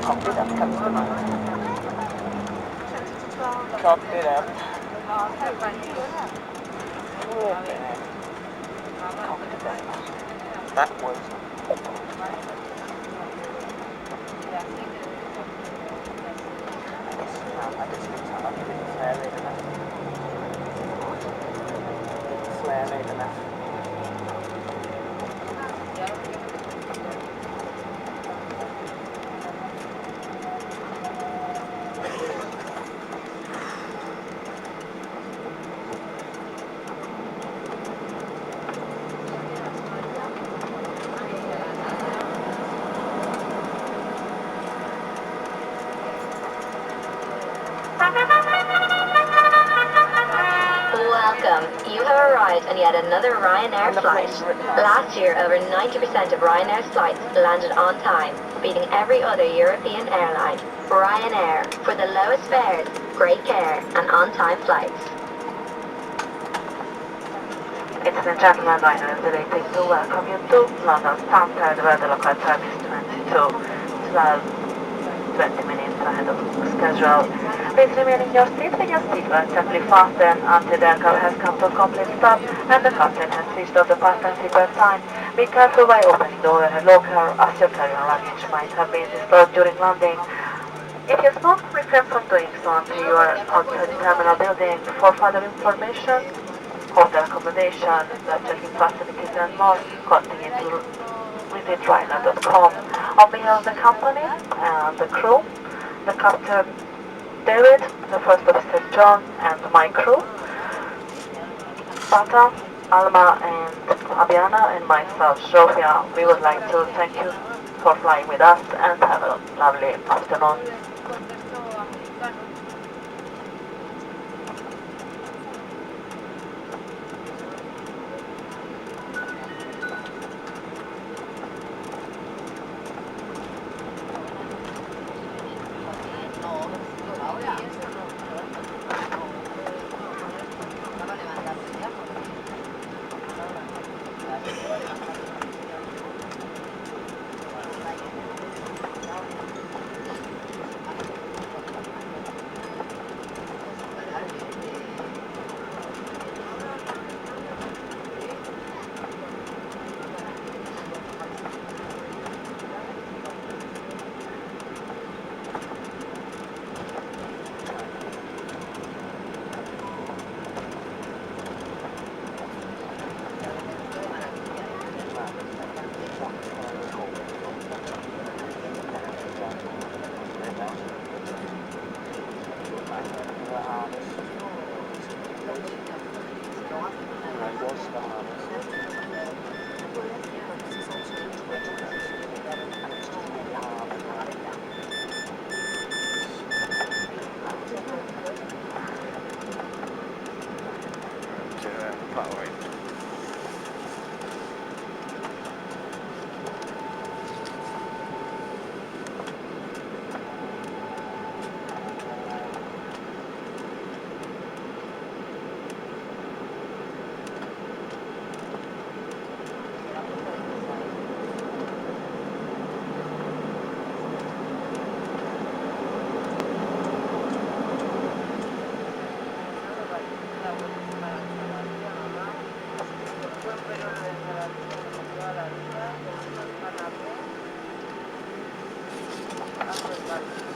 Copy that customer. Copy that. Flipping Copy that. That was I just need to flare it enough. Flare it enough. Welcome. You have arrived on yet another Ryanair flight. Last year, over 90% of Ryanair's flights landed on time, beating every other European airline. Ryanair, for the lowest fares, great care, and on-time flights. Ladies and gentlemen, Ryanair is delighted to welcome you to London Stansted, where the local time is 20 minutes ahead of schedule. Please remain in your seat with your seatbelt safely fastened until the aircraft has come to a complete stop and the captain has switched off the fasten seatbelt sign. Be careful by opening the overhead locker, as your carry-on luggage might have been disturbed during landing. If you smoke, refrain from doing so until you are outside the terminal building. For further information, hotel accommodation, check-in facilities and more, continue to visit Ryanair.com. On behalf of the company and the crew, the captain David, the first officer John, and my crew, Bata, Alma, and Fabiana, and myself, Sofia, we would like to thank you for flying with us and have a lovely afternoon. Gracias.